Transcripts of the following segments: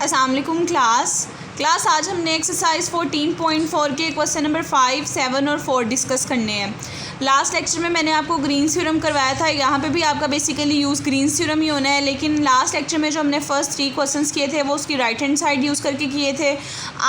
अस्सलाम वालेकुम क्लास आज हमने एक्सरसाइज 14.4 के क्वेश्चन नंबर 5, 7 और 4 डिस्कस करने हैं। लास्ट लेक्चर में मैंने आपको ग्रीन्स थ्योरम करवाया था। यहाँ पे भी आपका बेसिकली यूज़ ग्रीन्स थ्योरम ही होना है, लेकिन लास्ट लेक्चर में जो हमने फर्स्ट 3 क्वेश्चंस किए थे वो उसकी राइट हैंड साइड यूज़ करके किए थे।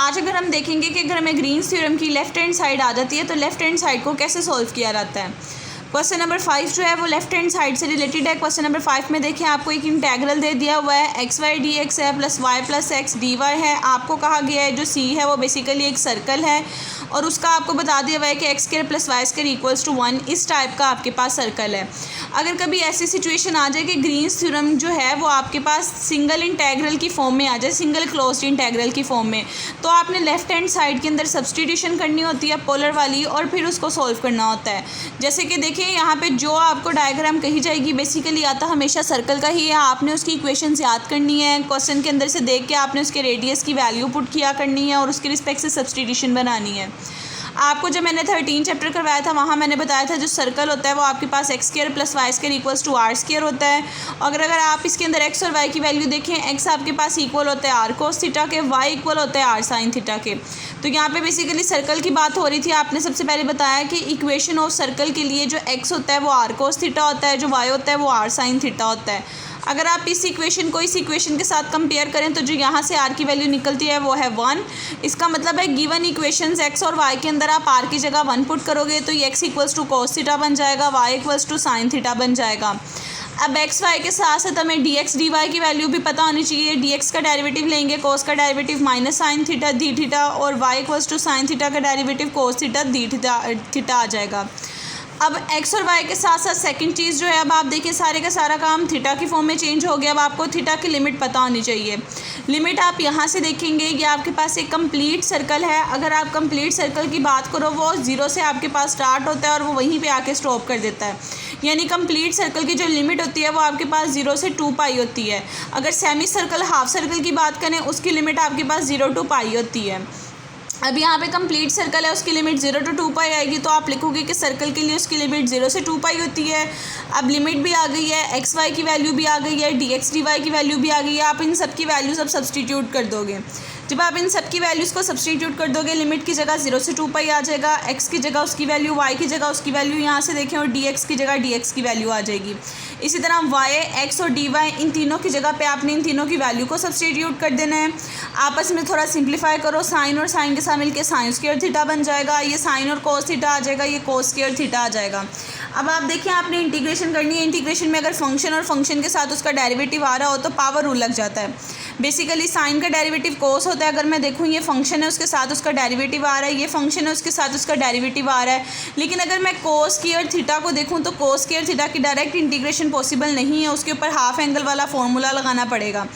आज अगर हम देखेंगे कि अगर हमें ग्रीन्स थ्योरम की लेफ्ट हैंड साइड आ जाती है तो लेफ्ट हैंड साइड को कैसे सॉल्व किया जाता है। क्वेश्चन नंबर 5 जो है वो लेफ्ट हैंड साइड से रिलेटेड है। क्वेश्चन नंबर 5 में देखें आपको एक इंटेग्रल दे दिया हुआ है, एक्स वाई डी एक्स है plus y plus x d y है। आपको कहा गया है जो सी है वो बेसिकली एक सर्कल है और उसका आपको बता दिया हुआ है कि x square plus Y square equals to 1। इस टाइप का आपके पास सर्कल है। अगर कभी ऐसी सिचुएशन आ जाए कि ग्रीन्स थ्योरम जो है वो आपके पास सिंगल इंटेग्रल की फॉर्म में आ जाए, सिंगल क्लोज्ड इंटेग्रल की फॉर्म में, तो आपने लेफ्ट हैंड साइड के अंदर सब्सटीट्यूशन करनी होती है पोलर वाली और फिर उसको सॉल्व करना होता है। जैसे कि देखिए यहाँ पे जो आपको डायग्राम कही जाएगी बेसिकली आता हमेशा सर्कल का ही है। आपने उसकी इक्वेशंस याद करनी है, क्वेश्चन के अंदर से देख के आपने उसके रेडियस की वैल्यू पुट किया करनी है और उसके रिस्पेक्ट से सब्सटीट्यूशन बनानी है। आपको जब मैंने 13 चैप्टर करवाया था वहाँ मैंने बताया था जो सर्कल होता है वो आपके पास X square plus Y square equals to R square होता है। अगर आप इसके अंदर एक्स और वाई की वैल्यू देखें, एक्स आपके पास इक्वल होता है आर कोस थीटा के, वाई इक्वल होता है आर साइन थीटा के। तो यहाँ पे बेसिकली सर्कल की बात हो रही थी। आपने सबसे पहले बताया कि इक्वेशन ऑफ सर्कल के लिए जो एक्स होता है वो आर कोस थीटा होता है, जो वाई होता है वो आर साइन थीटा होता है। अगर आप इस इक्वेशन को इस इक्वेशन के साथ कंपेयर करें तो जो यहाँ से आर की वैल्यू निकलती है वो है 1। इसका मतलब है गिवन इक्वेशंस एक्स और वाई के अंदर आप आर की जगह 1 पुट करोगे तो ये x equals to cos theta बन जाएगा, y equals to sine theta बन जाएगा। अब एक्स वाई के साथ साथ हमें डी एक्स डी वाई की वैल्यू भी पता होनी चाहिए। डी एक्स का डेरिवेटिव लेंगे, कोस का derivative minus sine theta d theta, और Y equals to sine theta का derivative cos theta d theta आ जाएगा। अब एक्स और वाई के साथ साथ सेकंड चीज़ जो है, अब आप देखिए सारे का सारा काम थीटा की फॉर्म में चेंज हो गया। अब आपको थीटा की लिमिट पता होनी चाहिए। लिमिट आप यहाँ से देखेंगे, ये आपके पास एक कंप्लीट सर्कल है। अगर आप कंप्लीट सर्कल की बात करो वो 0 से आपके पास स्टार्ट होता है और वो वहीं पे आके स्टॉप कर देता है। यानी कंप्लीट सर्कल की जो लिमिट होती है वो आपके पास 0 से 2 पाई होती है। अगर सेमी सर्कल हाफ सर्कल की बात करें उसकी लिमिट आपके पास 0 to पाई होती है। अब यहाँ पे कंप्लीट सर्कल है, उसकी लिमिट 0 to 2 पाई आएगी, तो आप लिखोगे कि सर्कल के लिए उसकी लिमिट 0 से 2 पाई होती है। अब लिमिट भी आ गई है, एक्स वाई की वैल्यू भी आ गई है, डी एक्स डी वाई की वैल्यू भी आ गई है। आप इन सब की वैल्यूज अब सब्सटीट्यूट कर दोगे। जब आप इन सब की वैल्यूज़ को सब्सटीट्यूट कर दोगे, लिमिट की जगह 0 से 2 पाई आ जाएगा, एक्स की जगह उसकी वैल्यू, वाई की जगह उसकी वैल्यू यहाँ से देखें, और डी एक्स की जगह डी एक्स की वैल्यू आ जाएगी। इसी तरह वाई, एक्स और डी वाई इन तीनों की जगह पे आपने इन तीनों की वैल्यू को सब्सटीट्यूट कर देना है। आपस में थोड़ा सिंप्लीफाई करो, साइन और साइन के साथ मिलकर साइन स्क्वायर थीटा बन जाएगा, ये साइन और कोस थीटा आ जाएगा, ये कोस स्क्वायर थीटा आ जाएगा। अब आप देखिए आपने इंटीग्रेशन करनी है। इंटीग्रेशन में अगर फंक्शन और फंक्शन के साथ उसका डेरिवेटिव आ रहा हो तो पावर रूल लग जाता है। बेसिकली साइन का डेरिवेटिव कोस होता है। अगर मैं देखूँ ये फंक्शन है उसके साथ उसका डेरिवेटिव आ रहा है, ये फंक्शन है उसके साथ उसका डेरिवेटिव आ रहा है, लेकिन अगर मैं कोस स्क्वायर थीटा को देखूँ तो कोस स्क्वायर थीटा की डायरेक्ट इंटीग्रेशन पॉसिबल नहीं है। उसके ऊपर हाफ एंगल वाला फॉर्मूला लगाना पड़ेगा।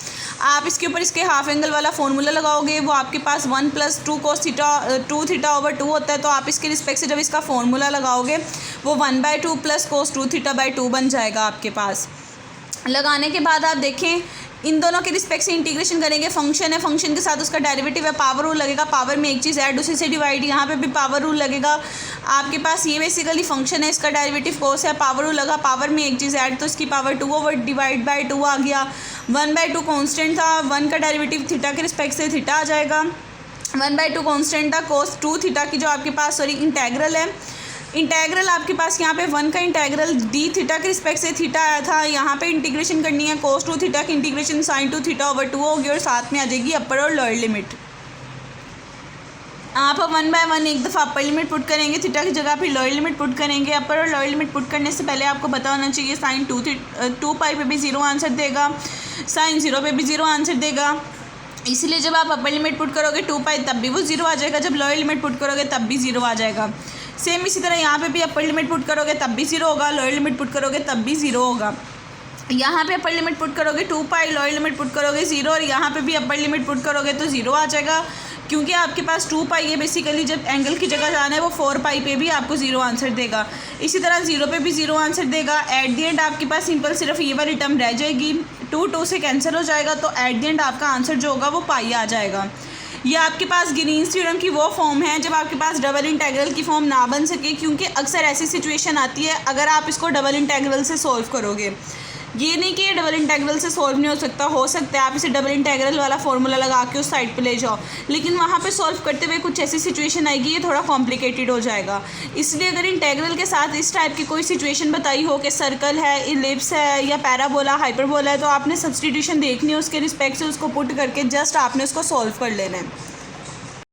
आप इसके ऊपर इसके हाफ एंगल वाला फॉर्मूला लगाओगे, वो आपके पास 1 + 2 cos थीटा 2 थीटा ओवर 2 होता है। तो आप इसके रिस्पेक्ट से जब इसका फॉर्मूला लगाओगे वो 1/2 + cos 2 थीटा बाई 2 बन जाएगा आपके पास। लगाने के बाद आप देखें इन दोनों के रिस्पेक्ट से इंटीग्रेशन करेंगे। फंक्शन है, फंक्शन के साथ उसका डेरिवेटिव है, पावर रूल लगेगा। पावर में एक चीज़ ऐड उसी से डिवाइड, यहाँ पे भी पावर रूल लगेगा। आपके पास ये बेसिकली फंक्शन है, इसका डेरिवेटिव कोस है, पावर रूल लगा, पावर में एक चीज़ ऐड तो इसकी पावर 2 ओवर डिवाइड बाई 2 आ गया। 1/2 कॉन्स्टेंट था, 1 का डेरिवेटिव थीटा के रिस्पेक्ट से थीटा आ जाएगा। 1/2 कॉन्स्टेंट था, कोस 2 थीटा की जो आपके पास इंटेग्रल है। इंटेग्रल आपके पास यहाँ पे 1 का इंटेग्रल डी थीटा के रिस्पेक्ट से थीटा आया था। यहाँ पे इंटीग्रेशन करनी है, कोस 2 थीटा की इंटीग्रेशन साइन 2 थीटा ओवर 2 होगी और साथ में आ जाएगी अपर और लोअर लिमिट। आप 1 बाय 1 एक दफ़ा अपर लिमिट पुट करेंगे थीटा की जगह, फिर लोअर लिमिट पुट करेंगे। अपर और लोअर लिमिट पुट करने से पहले आपको पता होना चाहिए साइन 2 पाई पे भी 0 आंसर देगा, साइन 0 पे भी 0 आंसर देगा। इसलिए जब आप अपर लिमिट पुट करोगे 2 पाई तब भी वो 0 आ जाएगा, जब लोअर लिमिट पुट करोगे तब भी 0 आ जाएगा। सेम इसी तरह यहाँ पे भी अपर लिमिट पुट करोगे तब भी 0 होगा, लोअर लिमिट पुट करोगे तब भी 0 होगा। यहाँ पे अपर लिमिट पुट करोगे 2 पाई, लोअर लिमिट पुट करोगे 0, और यहाँ पे भी अपर लिमिट पुट करोगे तो 0 आ जाएगा, क्योंकि आपके पास 2 पाई है। बेसिकली जब एंगल की जगह जाना है वो 4 पाई पे भी आपको 0 आंसर देगा। इसी तरह 0 पे भी 0 आंसर देगा। एट दी एंड आपके पास सिंपल सिर्फ ये वाली टर्म रह जाएगी, 2 से कैंसिल हो जाएगा, तो एट दी एंड आपका आंसर जो होगा वो पाई आ जाएगा। ये आपके पास ग्रीन्स थ्योरम की वो फॉर्म है जब आपके पास डबल इंटीग्रल की फॉर्म ना बन सके, क्योंकि अक्सर ऐसी सिचुएशन आती है अगर आप इसको डबल इंटीग्रल से सॉल्व करोगे। ये नहीं कि ये डबल इंटेग्रल से सॉल्व नहीं हो सकता है आप इसे डबल इंटेग्रल वाला फॉर्मूला लगा के उस साइड पे ले जाओ, लेकिन वहाँ पे सॉल्व करते हुए कुछ ऐसी सिचुएशन आएगी ये थोड़ा कॉम्प्लिकेटेड हो जाएगा। इसलिए अगर इंटेग्रल के साथ इस टाइप की कोई सिचुएशन बताई हो कि सर्कल है, इलिप्स है या पैराबोला, हाइपरबोला है, तो आपने सब्सटीट्यूशन देखनी है उसके रिस्पेक्ट से, उसको पुट करके जस्ट आपने उसको सॉल्व कर लेना है।